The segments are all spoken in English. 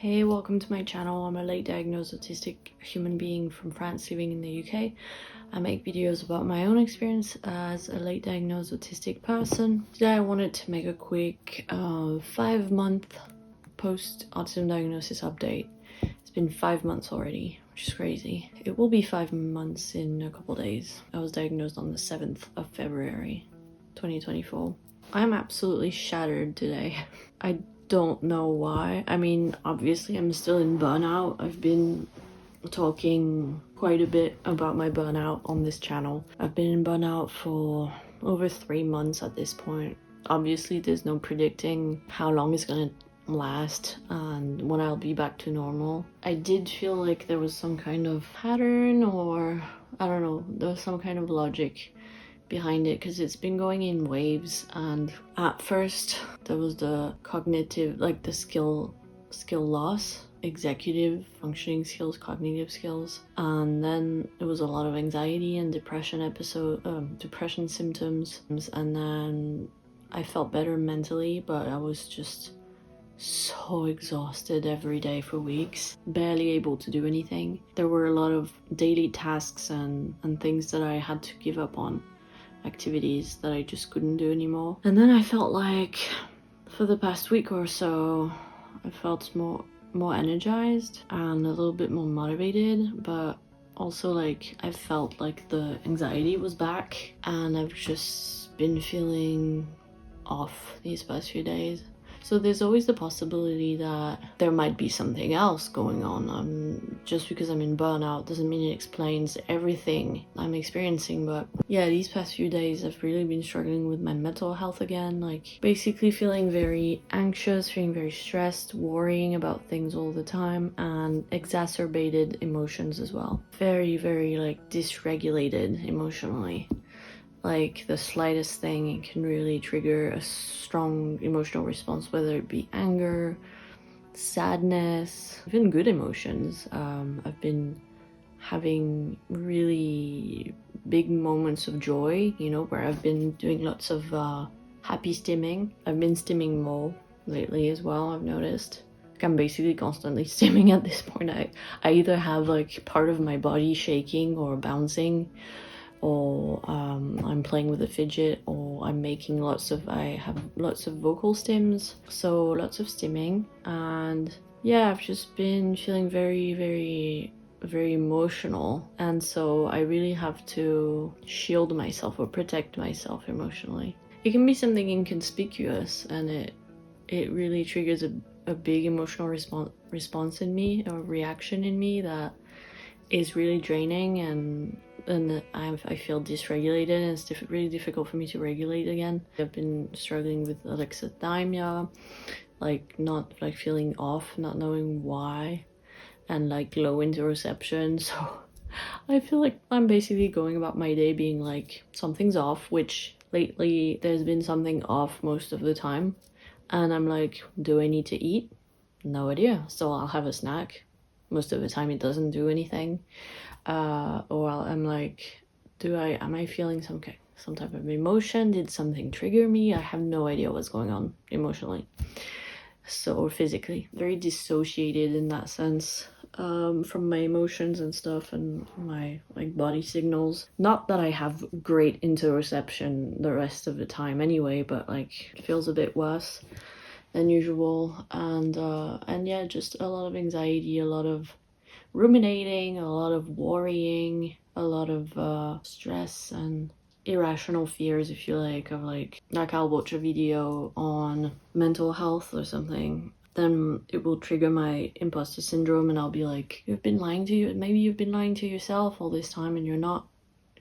Hey, welcome to my channel. I'm a late diagnosed autistic human being from France living in the UK. I make videos about my own experience as a late diagnosed autistic person. Today I wanted to make a quick 5-month post-autism diagnosis update. It's been 5 months already, which is crazy. It will be 5 months in a couple days. I was diagnosed on the 7th of February 2024. I'm absolutely shattered today. I don't know why. I mean, obviously I'm still in burnout. I've been talking quite a bit about my burnout on this channel. I've been in burnout for over 3 months at this point. Obviously there's no predicting how long it's gonna last and when I'll be back to normal. I did feel like there was some kind of pattern, or I don't know, there was some kind of logic behind it because it's been going in waves. And at first there was the cognitive, like the skill loss, executive functioning skills, cognitive skills, and then there was a lot of anxiety and depression depression symptoms, and then I felt better mentally, but I was just so exhausted every day for weeks, barely able to do anything. There were a lot of daily tasks and things that I had to give up on, activities that I just couldn't do anymore. And then I felt like for the past week or so I felt more energized and a little bit more motivated, but also like I felt like the anxiety was back, and I've just been feeling off these past few days. So there's always the possibility that there might be something else going on. Just because I'm in burnout doesn't mean it explains everything I'm experiencing. But yeah, these past few days I've really been struggling with my mental health again, like basically feeling very anxious, feeling very stressed, worrying about things all the time, and exacerbated emotions as well. Very, very like dysregulated emotionally. Like the slightest thing can really trigger a strong emotional response, whether it be anger, sadness, even good emotions. I've been having really big moments of joy, you know, where I've been doing lots of happy stimming. I've been stimming more lately as well, I've noticed. Like I'm basically constantly stimming at this point. I either have like part of my body shaking or bouncing, or I'm playing with a fidget, or I'm making I have lots of vocal stims, so lots of stimming. And yeah, I've just been feeling very, very, very emotional, and so I really have to shield myself or protect myself emotionally. It can be something inconspicuous, and it really triggers a big emotional response in me, or reaction in me, that is really draining, and I feel dysregulated, and it's really difficult for me to regulate again. I've been struggling with alexithymia, like not like feeling off, not knowing why, and like low interoception. So I feel like I'm basically going about my day being like something's off, which lately there's been something off most of the time. And I'm like, do I need to eat? No idea. So I'll have a snack. Most of the time it doesn't do anything. Or I'm like, am I feeling some type of emotion? Did something trigger me? I have no idea what's going on emotionally. So, or physically. Very dissociated in that sense, from my emotions and stuff, and my like body signals. Not that I have great interoception the rest of the time anyway, but like it feels a bit worse than usual. And yeah, just a lot of anxiety, a lot of ruminating, a lot of worrying, a lot of stress and irrational fears, if you like, of like I'll watch a video on mental health or something, then it will trigger my imposter syndrome, and I'll be like, maybe you've been lying to yourself all this time, and you're not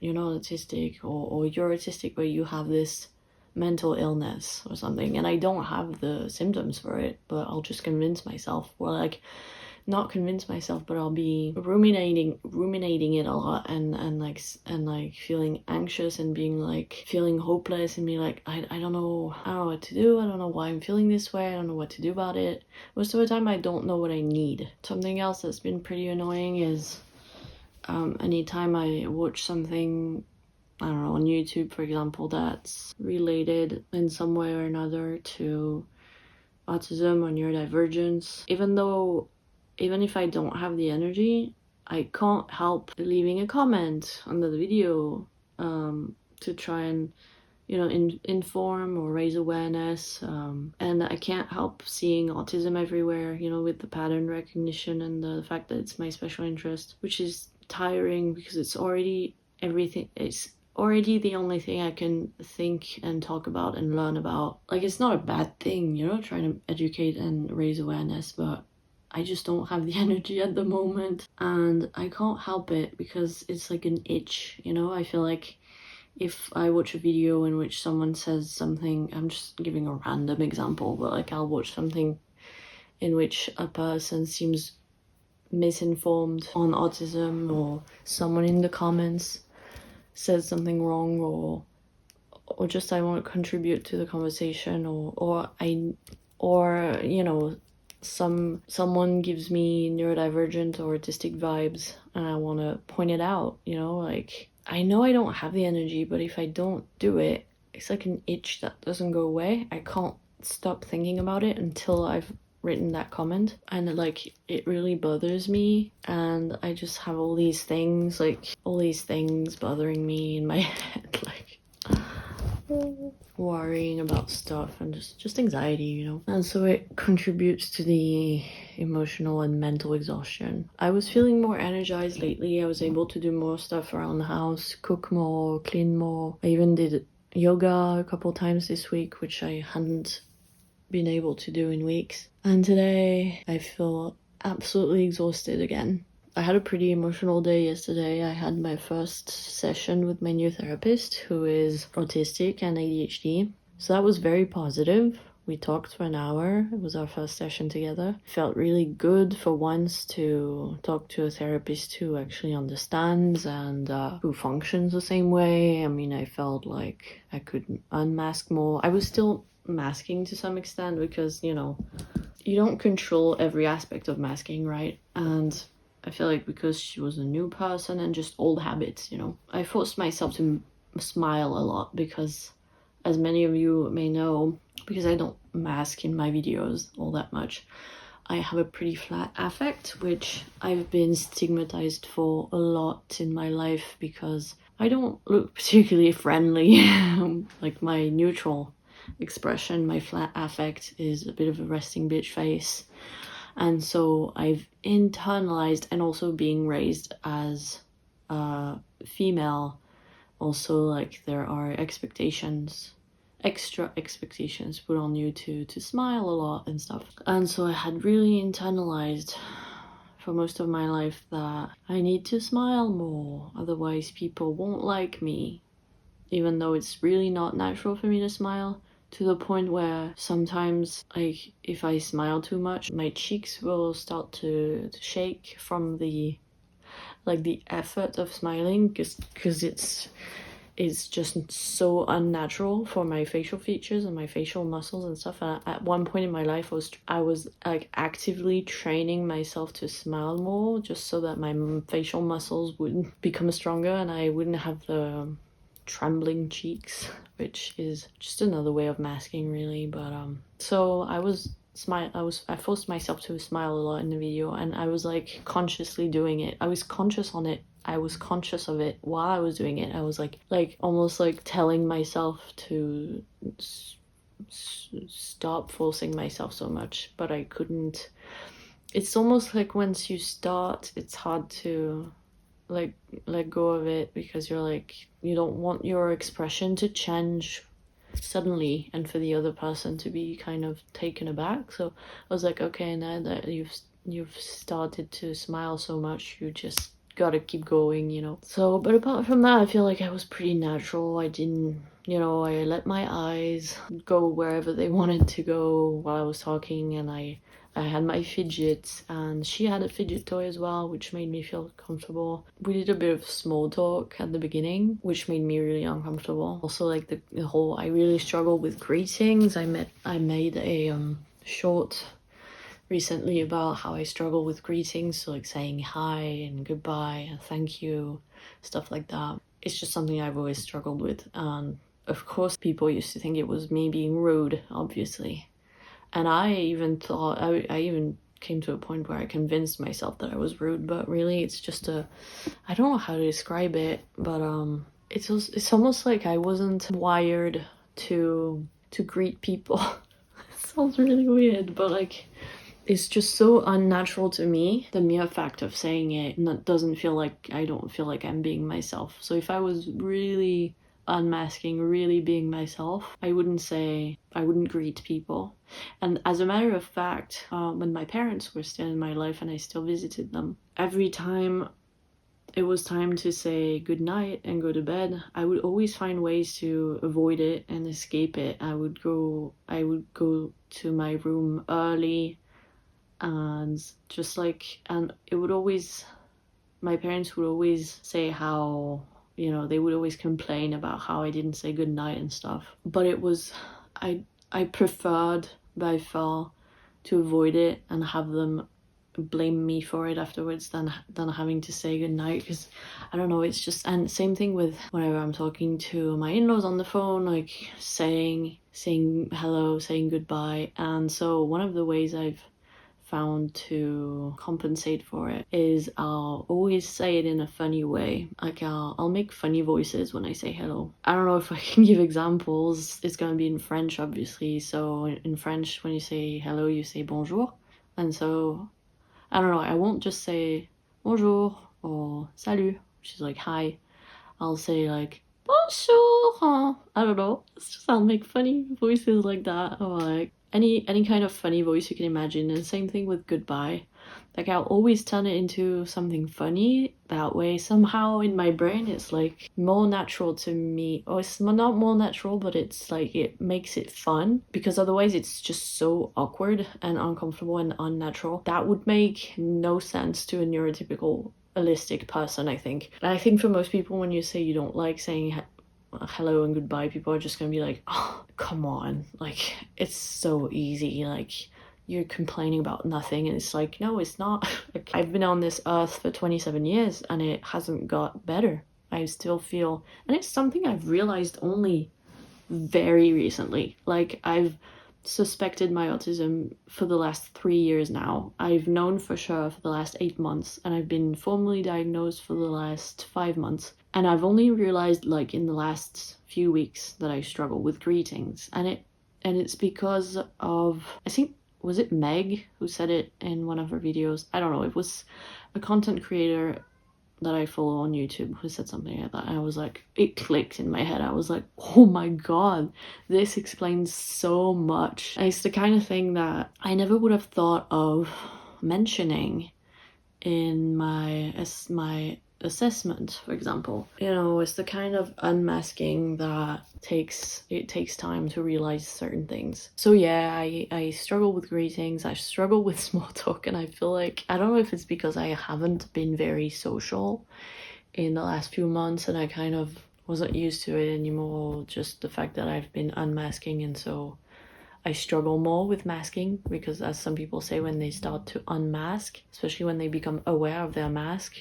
autistic, or you're autistic but you have this mental illness or something, and I don't have the symptoms for it, but I'll just convince myself, or like not convince myself, but I'll be ruminating it a lot, and like feeling anxious and being like feeling hopeless, and be like, I don't know what to do, I don't know why I'm feeling this way, I don't know what to do about it. Most of the time I don't know what I need. Something else that's been pretty annoying is anytime I watch something, I don't know, on YouTube for example, that's related in some way or another to autism or neurodivergence, even if I don't have the energy, I can't help leaving a comment under the video to try and inform or raise awareness. And I can't help seeing autism everywhere, with the pattern recognition and the fact that it's my special interest, which is tiring because it's already the only thing I can think and talk about and learn about. Like, it's not a bad thing, trying to educate and raise awareness, but I just don't have the energy at the moment, and I can't help it because it's like an itch, I feel like if I watch a video in which someone says something, I'm just giving a random example, but like I'll watch something in which a person seems misinformed on autism, or someone in the comments says something wrong, or just I want to contribute to the conversation, or someone gives me neurodivergent or autistic vibes and I want to point it out, like I know I don't have the energy, but if I don't do it, it's like an itch that doesn't go away. I can't stop thinking about it until I've written that comment, and like it really bothers me, and I just have all these things bothering me in my head, like worrying about stuff and just anxiety, and so it contributes to the emotional and mental exhaustion. I was feeling more energized lately. I was able to do more stuff around the house, cook more, clean more. I even did yoga a couple times this week, which I hadn't been able to do in weeks. And today I feel absolutely exhausted again. I had a pretty emotional day yesterday. I had my first session with my new therapist, who is autistic and ADHD. So that was very positive. We talked for an hour. It was our first session together. It felt really good for once to talk to a therapist who actually understands and who functions the same way. I mean, I felt like I could unmask more. I was still masking to some extent because, you don't control every aspect of masking, right? And I feel like because she was a new person and just old habits, I forced myself to smile a lot because, as many of you may know, because I don't mask in my videos all that much, I have a pretty flat affect, which I've been stigmatized for a lot in my life because I don't look particularly friendly. Like my neutral expression, my flat affect is a bit of a resting bitch face. And so I've internalized, and also being raised as a female, also like there are extra expectations put on you to smile a lot and stuff. And so I had really internalized for most of my life that I need to smile more, otherwise people won't like me, even though it's really not natural for me to smile. To the point where sometimes, like, if I smile too much, my cheeks will start to shake from the effort of smiling, because it's just so unnatural for my facial features and my facial muscles and stuff. And at one point in my life, I was like actively training myself to smile more, just so that my facial muscles would become stronger and I wouldn't have the trembling cheeks, which is just another way of masking, really. But so I forced myself to smile a lot in the video, and I was like consciously doing it. I was conscious on it. I was conscious of it while I was doing it. I was like almost like telling myself to stop forcing myself so much, but I couldn't. It's almost like once you start, it's hard to like let go of it, because you're like, you don't want your expression to change suddenly and for the other person to be kind of taken aback. So I was like, okay, now that you've started to smile so much, you just gotta keep going. So, but apart from that, I feel like I was pretty natural. I didn't, I let my eyes go wherever they wanted to go while I was talking, and I had my fidgets, and she had a fidget toy as well, which made me feel comfortable. We did a bit of small talk at the beginning, which made me really uncomfortable. Also, like the whole, I really struggle with greetings. I made a short recently about how I struggle with greetings, so like saying hi and goodbye and thank you, stuff like that. It's just something I've always struggled with, and of course people used to think it was me being rude, obviously. And I even thought, I even came to a point where I convinced myself that I was rude, but really it's just I don't know how to describe it, but it's almost like I wasn't wired to greet people. It sounds really weird, but like it's just so unnatural to me. The mere fact of saying it doesn't feel like, I don't feel like I'm being myself. So if I was really unmasking, really being myself, I wouldn't greet people. And as a matter of fact, when my parents were still in my life and I still visited them, every time it was time to say goodnight and go to bed, I would always find ways to avoid it and escape it. I would go to my room early, and just like, and it would always, my parents would always say how, you know, they would always complain about how I didn't say goodnight and stuff. But it was, I preferred by far to avoid it and have them blame me for it afterwards than having to say goodnight, because I don't know, it's just, and same thing with whenever I'm talking to my in-laws on the phone, like saying hello, saying goodbye. And so one of the ways I've found to compensate for it is I'll always say it in a funny way. Like I'll make funny voices when I say hello. I don't know if I can give examples. It's gonna be in French, obviously. So in French, when you say hello, you say bonjour. And so, I don't know, I won't just say bonjour or salut, which is like hi. I'll say like bonjour. I don't know. It's just, I'll make funny voices like that, or like any kind of funny voice you can imagine. And same thing with goodbye. Like I'll always turn it into something funny. That way somehow in my brain it's like more natural to me. Or it's not more natural, but it's like it makes it fun, because otherwise it's just so awkward and uncomfortable and unnatural. That would make no sense to a neurotypical holistic person, I think. And I think for most people, when you say you don't like saying hello and goodbye, people are just gonna be like, oh, come on, like it's so easy, like you're complaining about nothing. And it's like, no, it's not. Like, I've been on this earth for 27 years and it hasn't got better. I still feel, and it's something I've realized only very recently. Like I've suspected my autism for the last 3 years now. I've known for sure for the last 8 months, and I've been formally diagnosed for the last 5 months. And I've only realized like in the last few weeks that I struggle with greetings. And it's because of, I think, was it Meg who said it in one of her videos? I don't know. It was a content creator that I follow on YouTube who said something like that. And I was like, it clicked in my head. I was like, oh my God, this explains so much. And it's the kind of thing that I never would have thought of mentioning in my assessment, for example. You know, it's the kind of unmasking that takes time to realize certain things. So yeah, I struggle with greetings, I struggle with small talk, and I feel like, I don't know if it's because I haven't been very social in the last few months and I kind of wasn't used to it anymore, just the fact that I've been unmasking, and so I struggle more with masking, because as some people say, when they start to unmask, especially when they become aware of their mask,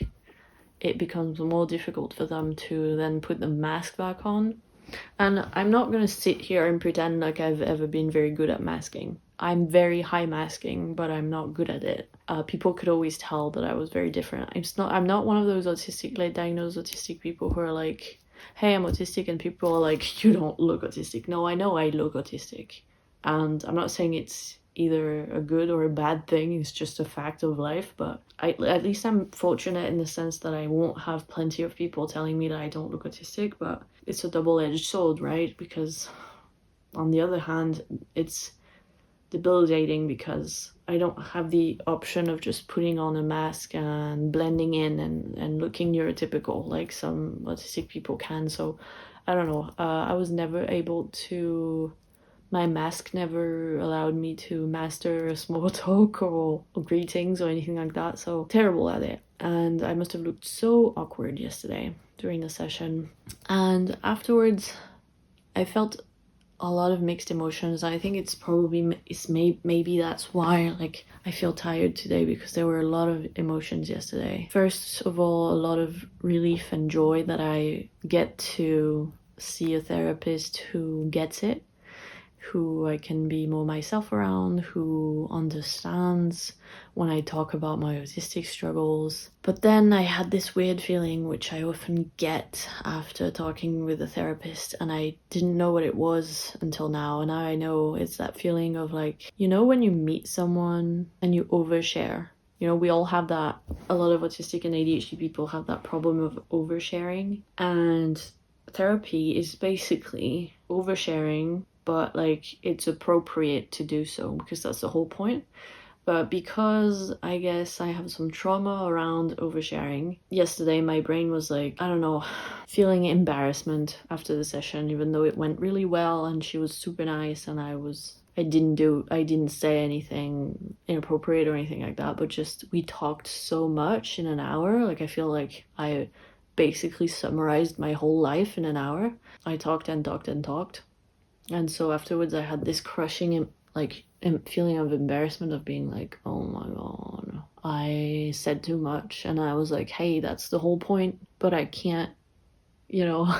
it becomes more difficult for them to then put the mask back on. And I'm not gonna sit here and pretend like I've ever been very good at masking. I'm very high masking, but I'm not good at it. People could always tell that I was very different. I'm not one of those autistic, like diagnosed autistic people who are like, hey, I'm autistic, and people are like, you don't look autistic. No, I know I look autistic. And I'm not saying it's either a good or a bad thing, it's just a fact of life, but at least I'm fortunate in the sense that I won't have plenty of people telling me that I don't look autistic. But it's a double-edged sword, right? Because on the other hand, it's debilitating because I don't have the option of just putting on a mask and blending in and looking neurotypical like some autistic people can. So I don't know, I was never able to, my mask never allowed me to master small talk or greetings or anything like that, so terrible at it. And I must have looked so awkward yesterday during the session. And afterwards, I felt a lot of mixed emotions. I think maybe that's why like I feel tired today, because there were a lot of emotions yesterday. First of all, a lot of relief and joy that I get to see a therapist who gets it, who I can be more myself around, who understands when I talk about my autistic struggles. But then I had this weird feeling, which I often get after talking with a therapist, and I didn't know what it was until now. And now I know it's that feeling of like, you know, when you meet someone and you overshare. You know, we all have that. A lot of autistic and ADHD people have that problem of oversharing. And therapy is basically oversharing, but like it's appropriate to do so because that's the whole point. But because I guess I have some trauma around oversharing, yesterday my brain was like, I don't know, feeling embarrassment after the session, even though it went really well and she was super nice and I didn't say anything inappropriate or anything like that, but just we talked so much in an hour. Like I feel like I basically summarized my whole life in an hour. I talked and talked and talked. And so afterwards I had this crushing feeling of embarrassment of being like, oh my god, I said too much. And I was like, hey, that's the whole point, but I can't, you know,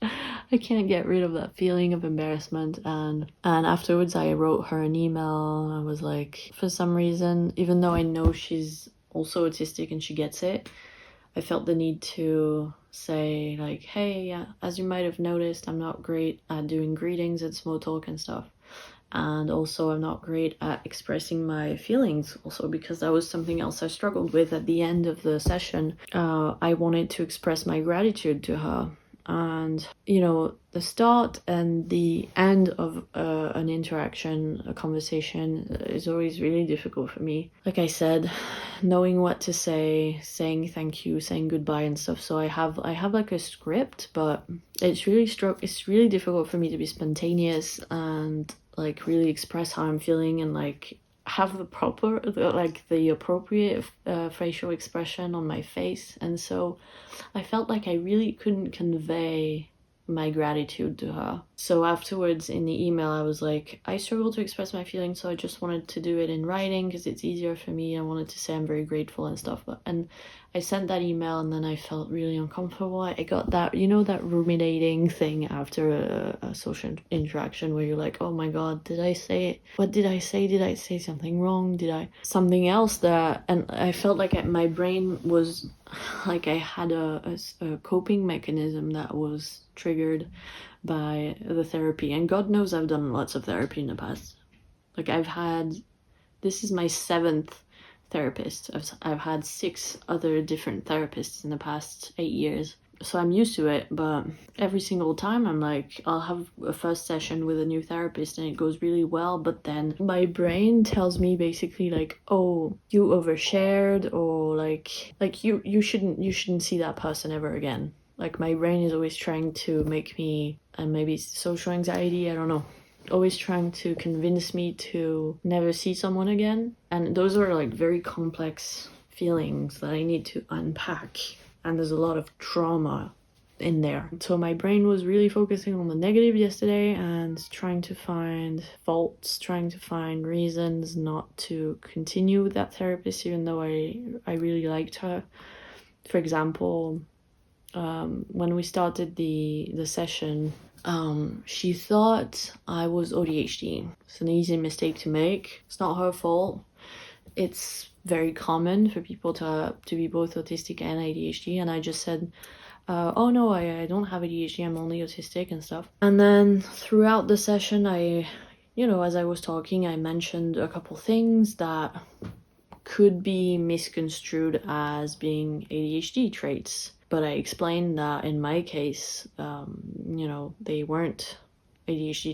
I can't get rid of that feeling of embarrassment. And afterwards I wrote her an email. I was like, for some reason, even though I know she's also autistic and she gets it, I felt the need to say like, hey, as you might have noticed, I'm not great at doing greetings and small talk and stuff. And also I'm not great at expressing my feelings also, because that was something else I struggled with at the end of the session. I wanted to express my gratitude to her. And, you know, the start and the end of an interaction, a conversation is always really difficult for me. Like I said, knowing what to say, saying thank you, saying goodbye and stuff. So I have like a script, but it's really difficult for me to be spontaneous and like really express how I'm feeling and like have the appropriate facial expression on my face. And so I felt like I really couldn't convey my gratitude to her. So afterwards in the email I was like, I struggle to express my feelings, so I just wanted to do it in writing because it's easier for me. I wanted to say I'm very grateful and stuff. And I sent that email and then I felt really uncomfortable. I got that, you know, that ruminating thing after a social interaction where you're like, oh my god, did I say it? What did I say? Did I say something wrong? Did I something else that? And I felt like my brain was like I had a coping mechanism that was triggered by the therapy. And God knows I've done lots of therapy in the past. Like this is my 7th therapist. I've had 6 other different therapists in the past 8 years. So I'm used to it, but every single time I'm like, I'll have a first session with a new therapist and it goes really well, but then my brain tells me basically like, oh, you overshared, or like you shouldn't see that person ever again. Like my brain is always trying to make me, and maybe social anxiety, I don't know, always trying to convince me to never see someone again. And those are like very complex feelings that I need to unpack. And there's a lot of trauma in there. So my brain was really focusing on the negative yesterday and trying to find faults, trying to find reasons not to continue with that therapist, even though I really liked her. For example, when we started the session, she thought I was ADHD. It's an easy mistake to make. It's not her fault. It's very common for people to be both autistic and ADHD, and I just said, oh no, I don't have ADHD, I'm only autistic and stuff. And then throughout the session, as I was talking, I mentioned a couple things that could be misconstrued as being ADHD traits. But I explained that in my case, they weren't ADHD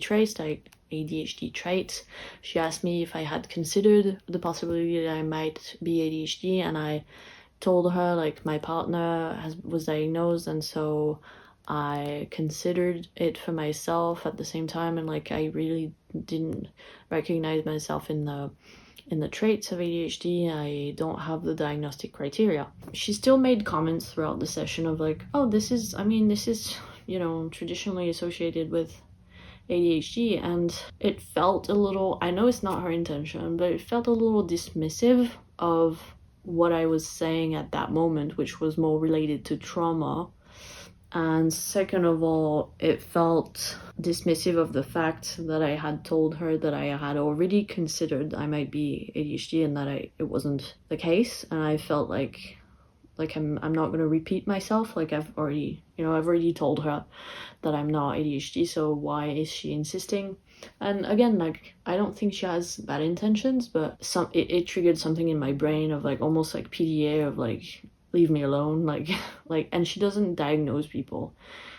traits. She asked me if I had considered the possibility that I might be ADHD, and I told her like my partner was diagnosed, and so I considered it for myself at the same time, and like I really didn't recognize myself in the traits of ADHD. I don't have the diagnostic criteria. She still made comments throughout the session of like, oh, this is traditionally associated with ADHD, and it felt a little, I know it's not her intention, but it felt a little dismissive of what I was saying at that moment, which was more related to trauma. And second of all, it felt dismissive of the fact that I had told her that I had already considered I might be ADHD and that it wasn't the case. And I felt like I'm not going to repeat myself. Like I've already told her that I'm not ADHD, so why is she insisting? And again, like, I don't think she has bad intentions, but it triggered something in my brain of like almost like PDA of like, leave me alone, like and she doesn't diagnose people.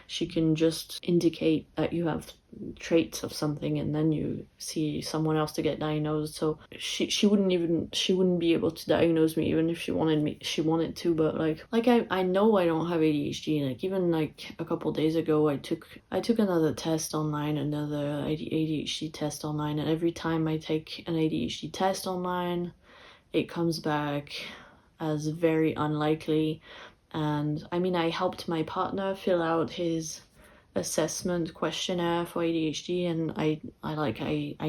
She can just indicate that you have traits of something, and then you see someone else to get diagnosed. So she wouldn't be able to diagnose me even if she wanted to. But I know I don't have ADHD. Like even like a couple days ago, I took another test online, another ADHD test online, and every time I take an ADHD test online, it comes back as very unlikely. And I mean, I helped my partner fill out his assessment questionnaire for ADHD, and I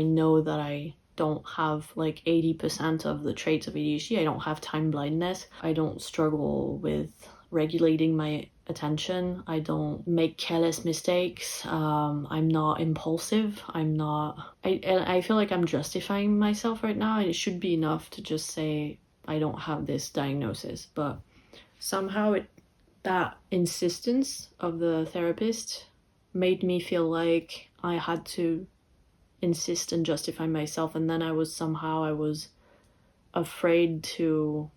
know that I don't have like 80% of the traits of ADHD. I don't have time blindness. I don't struggle with regulating my attention. I don't make careless mistakes. I'm not impulsive. I feel like I'm justifying myself right now, and it should be enough to just say I don't have this diagnosis. But somehow that insistence of the therapist made me feel like I had to insist and justify myself, and then I was afraid to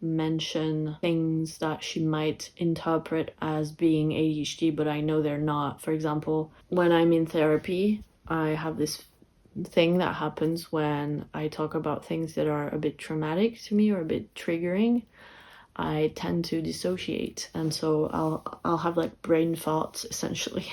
mention things that she might interpret as being ADHD, but I know they're not. For example, when I'm in therapy, I have this thing that happens when I talk about things that are a bit traumatic to me or a bit triggering. I tend to dissociate, and so I'll have like brain farts essentially,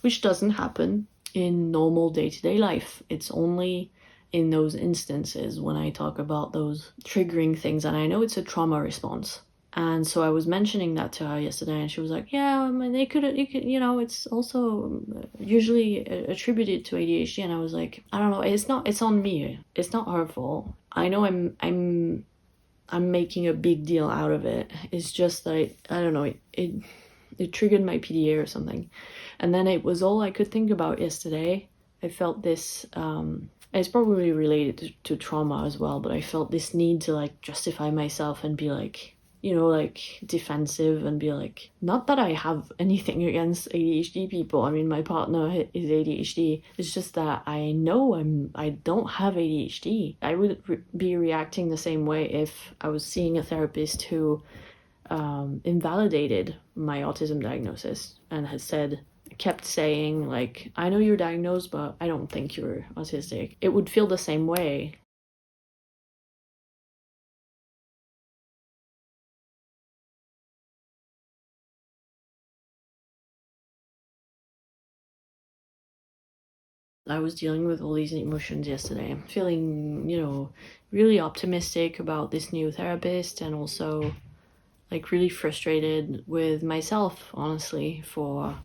which doesn't happen in normal day-to-day life. It's only in those instances when I talk about those triggering things, and I know it's a trauma response. And so I was mentioning that to her yesterday, and she was like, yeah, I mean, it's also usually attributed to ADHD. And I was like, I don't know, it's on me. It's not her fault. I know I'm making a big deal out of it. It's just that I don't know, it triggered my PDA or something. And then it was all I could think about yesterday. I felt this, it's probably related to trauma as well, but I felt this need to like justify myself and be like, like defensive and be like, not that I have anything against ADHD people. I mean, my partner is ADHD. It's just that I know I don't have ADHD. I would be reacting the same way if I was seeing a therapist who invalidated my autism diagnosis and kept saying like, I know you're diagnosed, but I don't think you're autistic. It would feel the same way. I was dealing with all these emotions yesterday. I'm feeling, really optimistic about this new therapist, and also like really frustrated with myself, honestly, for,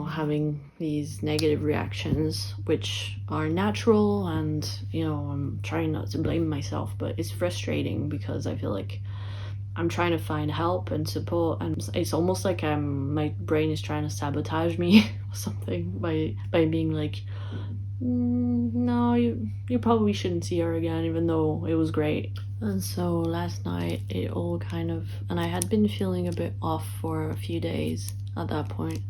having these negative reactions, which are natural. And, I'm trying not to blame myself, but it's frustrating because I feel like I'm trying to find help and support, and it's almost like my brain is trying to sabotage me or something by being like, no, you probably shouldn't see her again, even though it was great. And so last night it all and I had been feeling a bit off for a few days at that point.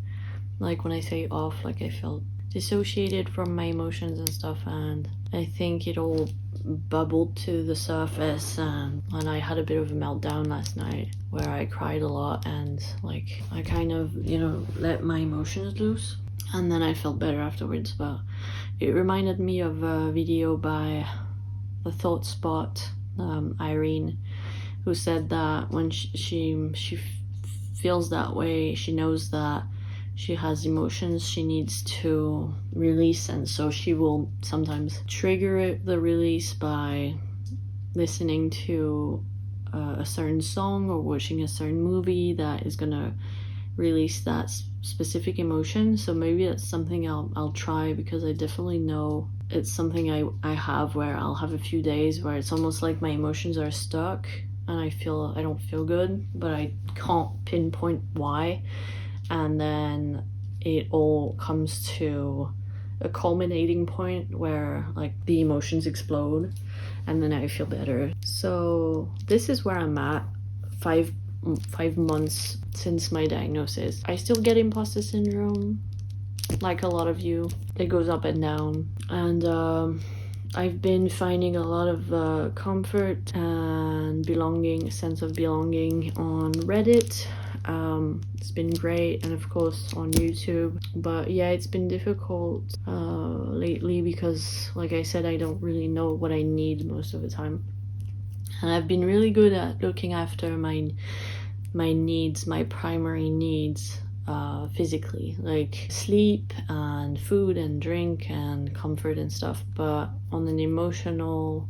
Like when I say off, like I felt dissociated from my emotions and stuff, and I think it all bubbled to the surface, and I had a bit of a meltdown last night where I cried a lot, and like I kind of, let my emotions loose, and then I felt better afterwards. But it reminded me of a video by the Thought Spot, Irene, who said that when she feels that way, she knows that she has emotions she needs to release, and so she will sometimes trigger the release by listening to a certain song or watching a certain movie that is gonna release that specific emotion. So maybe that's something I'll try, because I definitely know it's something I have, where I'll have a few days where it's almost like my emotions are stuck and I don't feel good, but I can't pinpoint why. and then it all comes to a culminating point where like the emotions explode, and then I feel better. So this is where I'm at, five months since my diagnosis. I still get imposter syndrome, like a lot of you. It goes up and down, and I've been finding a lot of comfort and belonging, sense of belonging on Reddit. It's been great, and of course on YouTube. But yeah, it's been difficult lately because, like I said, I don't really know what I need most of the time. And I've been really good at looking after my needs, my primary needs, physically, like sleep and food and drink and comfort and stuff. But on an emotional,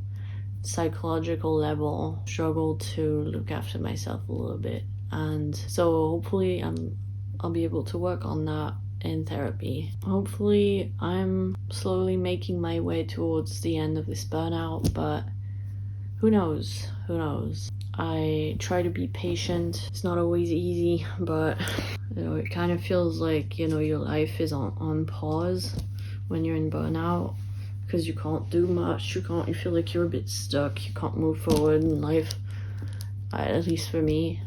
psychological level, struggle to look after myself a little bit. And so hopefully I'll be able to work on that in therapy. Hopefully I'm slowly making my way towards the end of this burnout, but who knows? I try to be patient. It's not always easy, but it kind of feels like, your life is on pause when you're in burnout, because you can't do much. You feel like you're a bit stuck. You can't move forward in life, at least for me,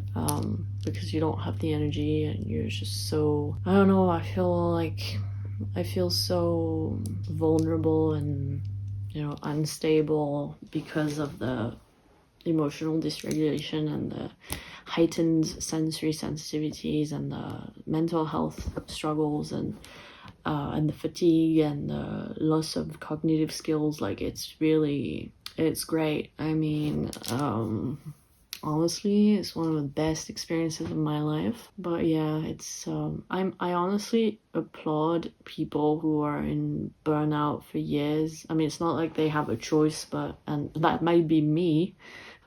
because you don't have the energy and you're just so, I don't know, I feel so vulnerable and unstable because of the emotional dysregulation and the heightened sensory sensitivities and the mental health struggles and the fatigue and the loss of cognitive skills. Like, it's great. I mean, honestly, it's one of the best experiences of my life. But yeah, it's I honestly applaud people who are in burnout for years. I mean, it's not like they have a choice, and that might be me,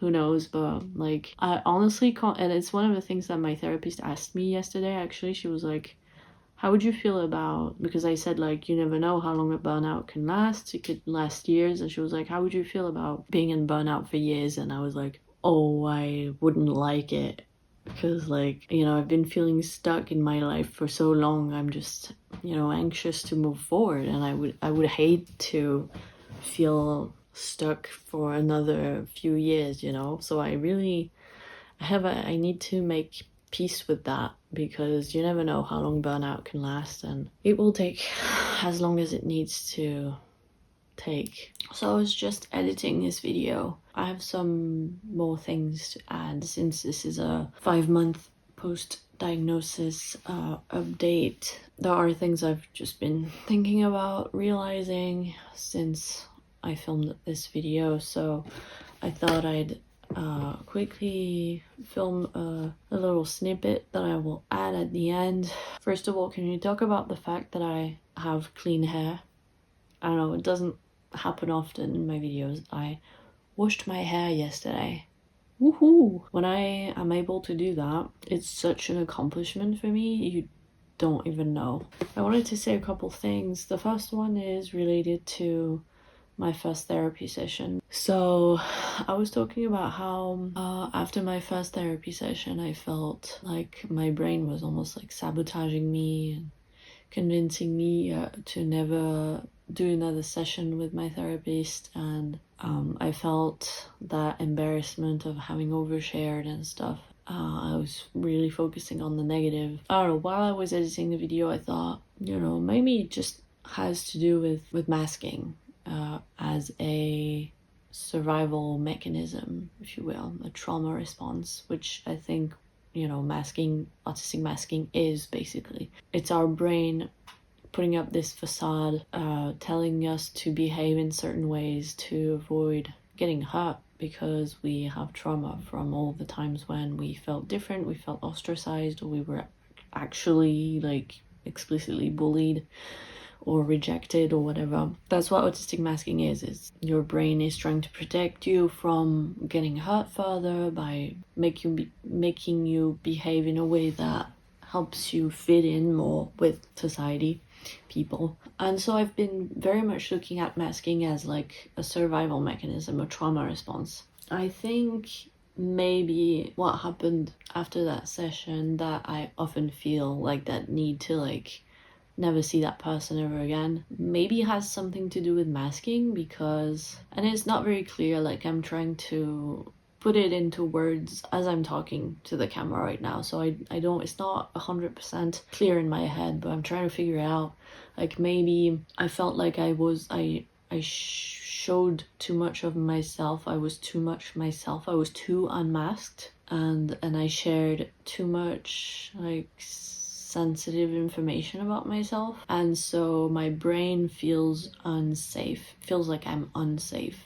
who knows. But like, I honestly can't. And it's one of the things that my therapist asked me yesterday, actually. She was like, how would you feel about, because I said, like, you never know how long a burnout can last. It could last years. And she was like, how would you feel about being in burnout for years? And I was like, oh, I wouldn't like it, because, like, I've been feeling stuck in my life for so long. I'm just, anxious to move forward, and I would hate to feel stuck for another few years, So I need to make peace with that, because you never know how long burnout can last, and it will take as long as it needs to take. So I was just editing this video. I have some more things to add, since this is a 5-month post-diagnosis update. There are things I've just been thinking about, realizing since I filmed this video, so I thought I'd quickly film a little snippet that I will add at the end. First of all, can you talk about the fact that I have clean hair? I don't know, it doesn't happen often in my videos. I washed my hair yesterday. Woohoo! When I am able to do that, it's such an accomplishment for me, you don't even know. I wanted to say a couple things. The first one is related to my first therapy session. So I was talking about how after my first therapy session, I felt like my brain was almost like sabotaging me and convincing me to never do another session with my therapist. And I felt that embarrassment of having overshared and stuff. I was really focusing on the negative. I don't know, while I was editing the video, I thought, maybe it just has to do with masking as a survival mechanism, if you will, a trauma response, which I think, autistic masking is basically. It's our brain putting up this facade, telling us to behave in certain ways to avoid getting hurt, because we have trauma from all the times when we felt different, we felt ostracized, or we were actually like explicitly bullied or rejected or whatever. That's what autistic masking is your brain is trying to protect you from getting hurt further by making you behave in a way that helps you fit in more with society, people. And so I've been very much looking at masking as like a survival mechanism, a trauma response. I think maybe what happened after that session, that I often feel like that need to like never see that person ever again, maybe has something to do with masking, because, and it's not very clear, like I'm trying to put it into words as I'm talking to the camera right now, so I don't, it's not 100% clear in my head, but I'm trying to figure it out. Like maybe I felt like I showed too much of myself, I was too much myself, I was too unmasked, and I shared too much like sensitive information about myself, and so my brain feels unsafe, feels like I'm unsafe.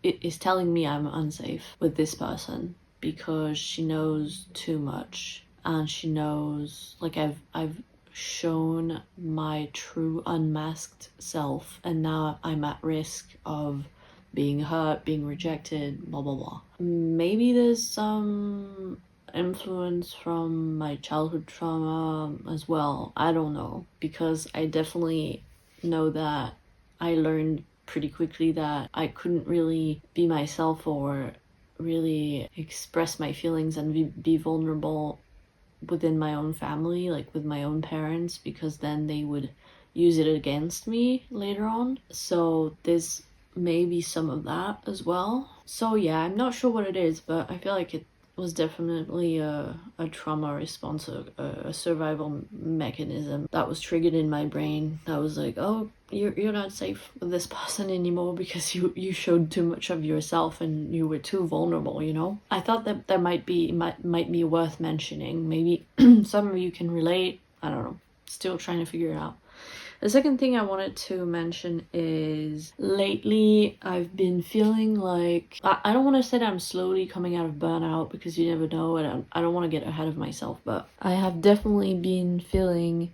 It is telling me I'm unsafe with this person because she knows too much, and she knows like I've shown my true unmasked self, and now I'm at risk of being hurt, being rejected, blah blah blah. Maybe there's some influence from my childhood trauma as well. I don't know, because I definitely know that I learned pretty quickly that I couldn't really be myself or really express my feelings and be vulnerable within my own family, like with my own parents, because then they would use it against me later on. So there's maybe some of that as well. So yeah, I'm not sure what it is, but I feel like it was definitely a trauma response, a survival mechanism that was triggered in my brain. That was like, oh, you're not safe with this person anymore because you showed too much of yourself and you were too vulnerable, you know? I thought that there might be worth mentioning. Maybe some of you can relate. I don't know. Still trying to figure it out. The second thing I wanted to mention is lately I've been feeling like, I don't want to say that I'm slowly coming out of burnout, because you never know, and I don't want to get ahead of myself, but I have definitely been feeling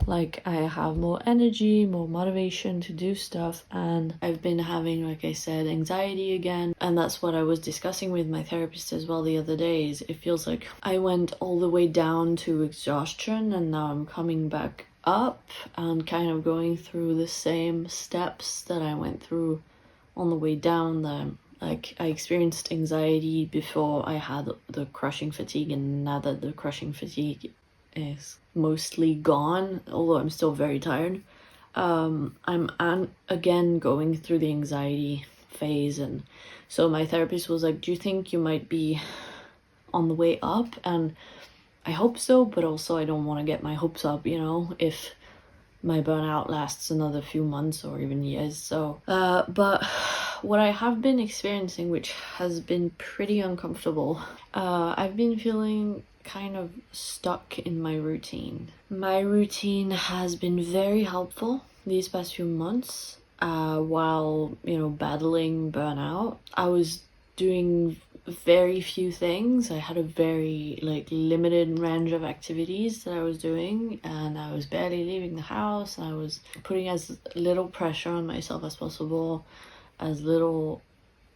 like I have more energy, more motivation to do stuff, and I've been having, like I said, anxiety again, and that's what I was discussing with my therapist as well the other day. Is it feels like I went all the way down to exhaustion, and now I'm coming back up and kind of going through the same steps that I went through on the way down. Like I experienced anxiety before I had the crushing fatigue, and now that the crushing fatigue is mostly gone, although I'm still very tired, I'm again going through the anxiety phase. And so my therapist was like, do you think you might be on the way up? And I hope so, but also I don't want to get my hopes up, you know, if my burnout lasts another few months or even years. So but what I have been experiencing, which has been pretty uncomfortable, I've been feeling kind of stuck in my routine. My routine has been very helpful these past few months, while, you know, battling burnout. I was doing very few things. I had a very like limited range of activities that I was doing, and I was barely leaving the house, and I was putting as little pressure on myself as possible, as little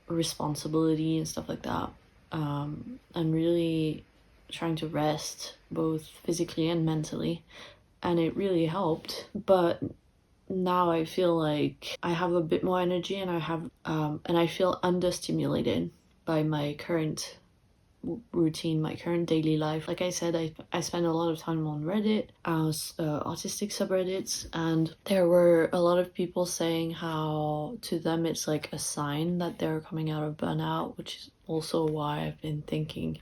responsibility and stuff like that, and really trying to rest both physically and mentally, and it really helped. But now I feel like I have a bit more energy, and I feel understimulated by my current routine, my current daily life. Like I said, I spend a lot of time on Reddit, autistic subreddits, and there were a lot of people saying how to them it's like a sign that they're coming out of burnout, which is also why I've been thinking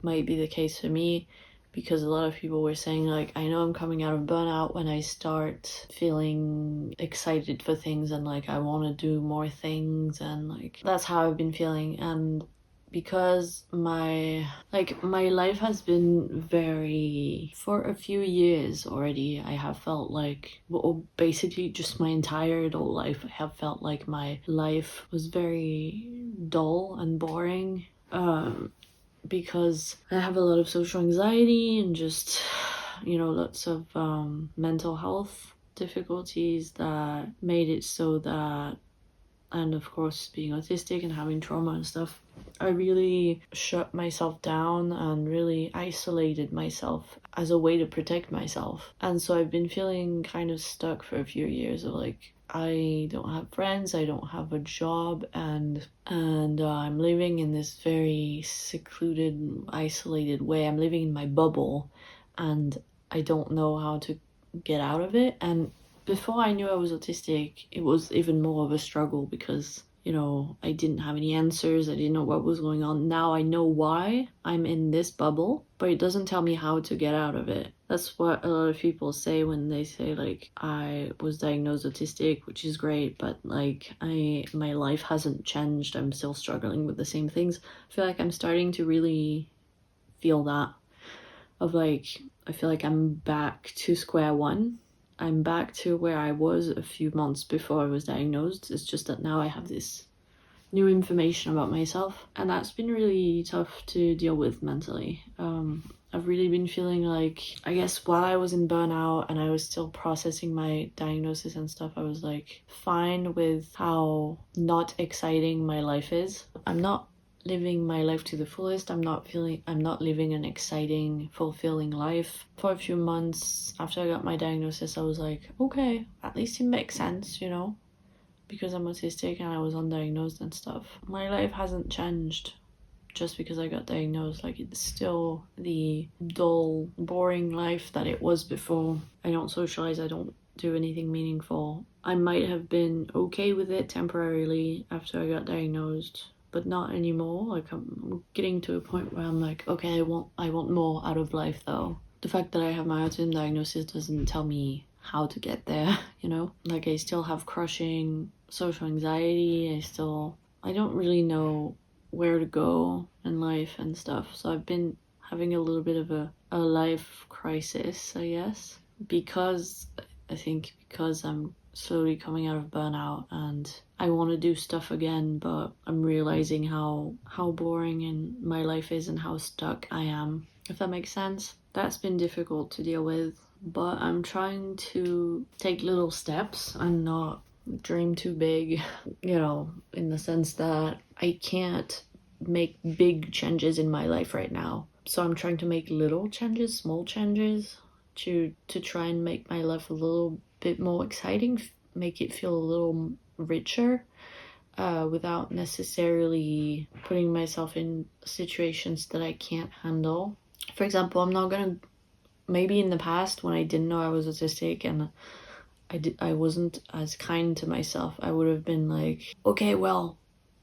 might be the case for me, because a lot of people were saying like, I know I'm coming out of burnout when I start feeling excited for things and like I want to do more things, and like that's how I've been feeling. And because my life has been very, for a few years already, I have felt like, well, basically just my entire adult life, I have felt like my life was very dull and boring, because I have a lot of social anxiety and just, you know, lots of mental health difficulties that made it so that, and of course being autistic and having trauma and stuff, I really shut myself down and really isolated myself as a way to protect myself. And so I've been feeling kind of stuck for a few years of like, I don't have friends, I don't have a job, and I'm living in this very secluded, isolated way. I'm living in my bubble, and I don't know how to get out of it. And before I knew I was autistic, it was even more of a struggle because, you know, I didn't have any answers. I didn't know what was going on. Now I know why I'm in this bubble, but it doesn't tell me how to get out of it. That's what a lot of people say when they say, like, I was diagnosed autistic, which is great, but like my life hasn't changed. I'm still struggling with the same things. I feel like I'm starting to really feel that, of like, I feel like I'm back to square one. I'm back to where I was a few months before I was diagnosed. It's just that now I have this new information about myself, and that's been really tough to deal with mentally. I've really been feeling like, I guess while I was in burnout and I was still processing my diagnosis and stuff, I was like fine with how not exciting my life is. I'm not living my life to the fullest. I'm not living an exciting, fulfilling life. For a few months after I got my diagnosis, I was like, okay, at least it makes sense, you know, because I'm autistic and I was undiagnosed and stuff. My life hasn't changed just because I got diagnosed. Like, it's still the dull, boring life that it was before. I don't socialize, I don't do anything meaningful. I might have been okay with it temporarily after I got diagnosed, but not anymore. Like, I'm getting to a point where I'm like, okay, I want more out of life though. The fact that I have my autism diagnosis doesn't tell me how to get there, you know? Like, I still have crushing social anxiety. I don't really know where to go in life and stuff. So I've been having a little bit of a life crisis, I guess, because I'm slowly coming out of burnout and I want to do stuff again, but I'm realizing how boring and my life is and how stuck I am, if that makes sense. That's been difficult to deal with, but I'm trying to take little steps and not dream too big, you know, in the sense that I can't make big changes in my life right now. So I'm trying to make little changes, small changes, to try and make my life a little bit more exciting, make it feel a little richer, without necessarily putting myself in situations that I can't handle. For example, I'm not gonna, maybe in the past when I didn't know I was autistic and I wasn't as kind to myself, I would have been like, okay, well,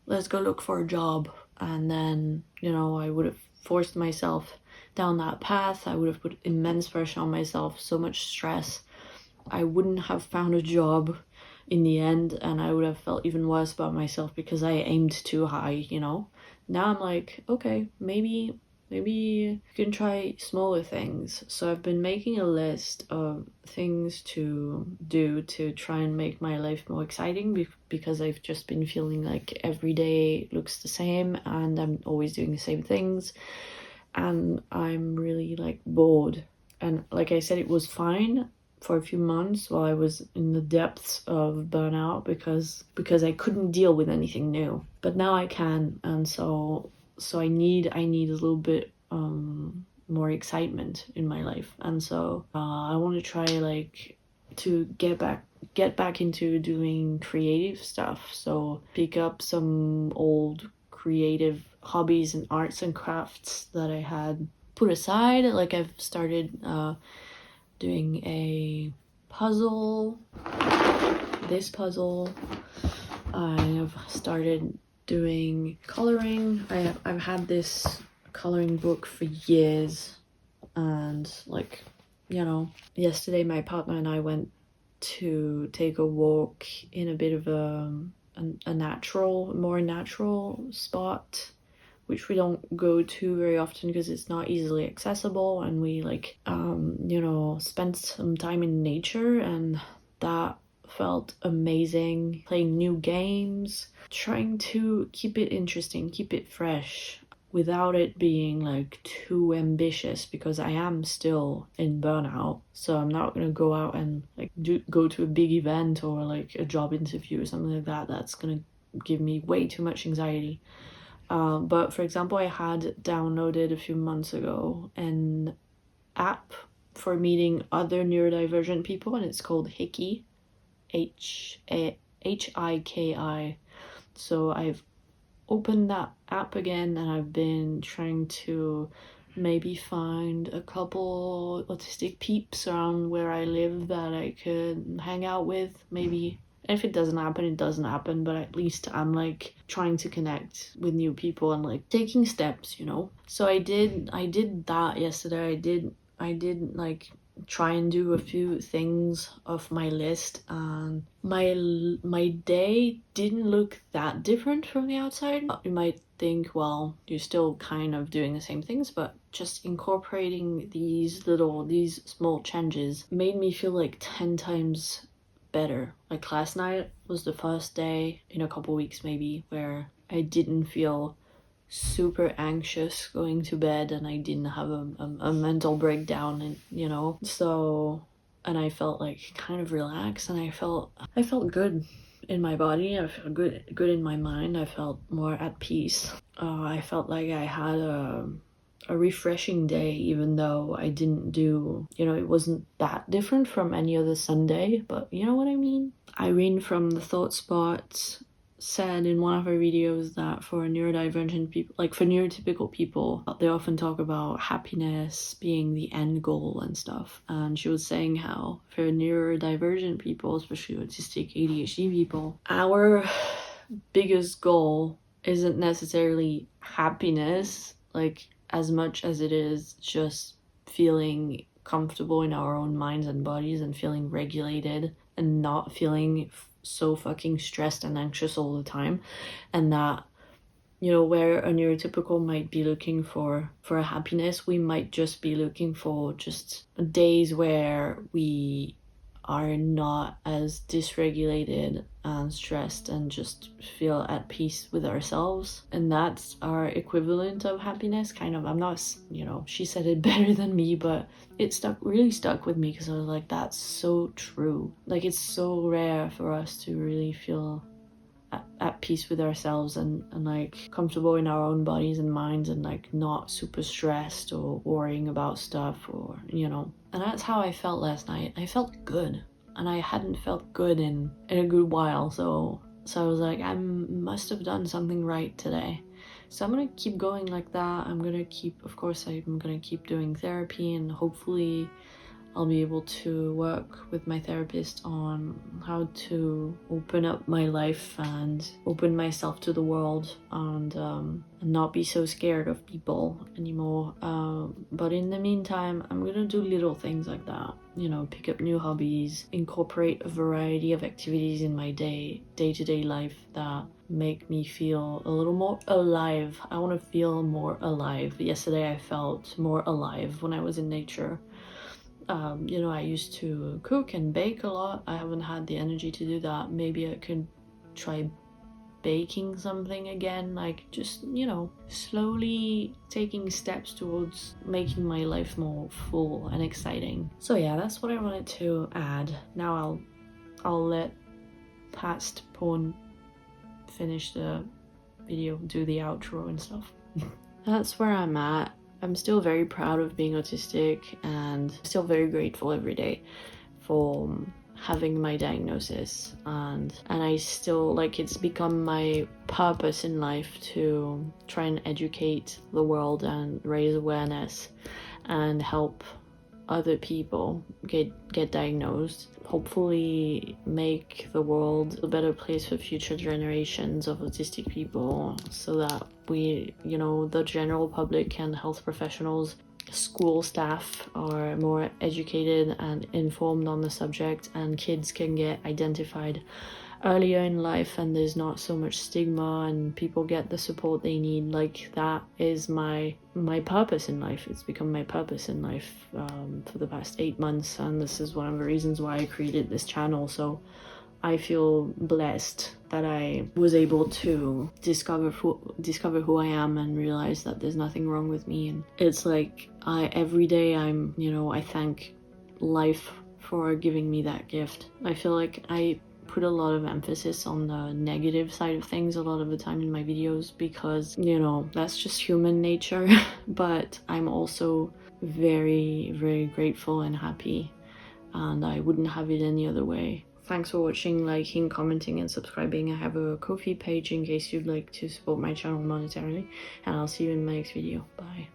let's go look for a job. And then, you know, I would have forced myself down that path. I would have put immense pressure on myself, so much stress. I wouldn't have found a job in the end, and I would have felt even worse about myself because I aimed too high, you know? Now I'm like, okay, maybe you can try smaller things. So I've been making a list of things to do to try and make my life more exciting, because I've just been feeling like every day looks the same and I'm always doing the same things and I'm really like bored. And like I said, it was fine for a few months while I was in the depths of burnout because I couldn't deal with anything new. But now I can, and so I need a little bit more excitement in my life. And so I want to try like to get back into doing creative stuff. So pick up some old creative hobbies and arts and crafts that I had put aside. Like, I've started doing a puzzle, this puzzle. I've started doing coloring. I've had this coloring book for years, and like, you know, yesterday my partner and I went to take a walk in a bit of a more natural spot, which we don't go to very often because it's not easily accessible, and we like you know, spent some time in nature, and that felt amazing. Playing new games, trying to keep it interesting, keep it fresh, without it being like too ambitious, because I am still in burnout. So I'm not gonna go out and like go to a big event or like a job interview or something like that. That's gonna give me way too much anxiety. But for example, I had downloaded a few months ago an app for meeting other neurodivergent people, and it's called Hickey, Hiki. So I've opened that app again, and I've been trying to maybe find a couple autistic peeps around where I live that I could hang out with. Maybe if it doesn't happen, it doesn't happen, but at least I'm like trying to connect with new people and like taking steps, you know. So I did that yesterday. I did like try and do a few things off my list, and my day didn't look that different from the outside. You might think, well, you're still kind of doing the same things, but just incorporating these small changes made me feel like 10 times better. Like last night was the first day in a couple weeks maybe where I didn't feel super anxious going to bed, and I didn't have a mental breakdown, and you know, so, and I felt like kind of relaxed, and I felt good in my body. I felt good in my mind. I felt more at peace. I felt like I had a refreshing day, even though I didn't do, you know, it wasn't that different from any other Sunday, but you know what I mean. Irene from the Thought Spot said in one of her videos that for neurodivergent people, like for neurotypical people, they often talk about happiness being the end goal and stuff. And she was saying how for neurodivergent people, especially autistic ADHD people, our biggest goal isn't necessarily happiness, like as much as it is just feeling comfortable in our own minds and bodies and feeling regulated and not feeling so fucking stressed and anxious all the time. And that, you know, where a neurotypical might be looking for a happiness, we might just be looking for just days where we are not as dysregulated and stressed and just feel at peace with ourselves. And that's our equivalent of happiness, kind of. I'm not, you know, she said it better than me, but it really stuck with me because I was like, that's so true. Like, it's so rare for us to really feel at peace with ourselves and like comfortable in our own bodies and minds, and like not super stressed or worrying about stuff, or you know. And that's how I felt last night. I felt good, and I hadn't felt good in a good while, so I was like, I must have done something right today. So I'm gonna keep going like that. I'm gonna keep doing therapy, and hopefully I'll be able to work with my therapist on how to open up my life and open myself to the world, and not be so scared of people anymore. But in the meantime, I'm gonna do little things like that, you know, pick up new hobbies, incorporate a variety of activities in my day-to-day life that make me feel a little more alive. I want to feel more alive. Yesterday I felt more alive when I was in nature. You know, I used to cook and bake a lot. I haven't had the energy to do that. Maybe I could try baking something again, like just, you know, slowly taking steps towards making my life more full and exciting. So yeah, that's what I wanted to add. Now I'll let past porn finish the video, do the outro and stuff. That's where I'm at. I'm still very proud of being autistic, and still very grateful every day for having my diagnosis, and I still, like, it's become my purpose in life to try and educate the world and raise awareness and help other people get diagnosed, hopefully make the world a better place for future generations of autistic people, so that we, you know, the general public and health professionals, school staff are more educated and informed on the subject, and kids can get identified earlier in life, and there's not so much stigma, and people get the support they need. Like, that is my purpose in life. It's become my purpose in life for the past 8 months, and this is one of the reasons why I created this channel. So I feel blessed that I was able to discover who I am and realize that there's nothing wrong with me. And it's like every day I thank life for giving me that gift. I feel like I put a lot of emphasis on the negative side of things a lot of the time in my videos, because, you know, that's just human nature. But I'm also very, very grateful and happy, and I wouldn't have it any other way thanks for watching, liking, commenting, and subscribing. I have a Ko-fi page in case you'd like to support my channel monetarily, and I'll see you in my next video. Bye.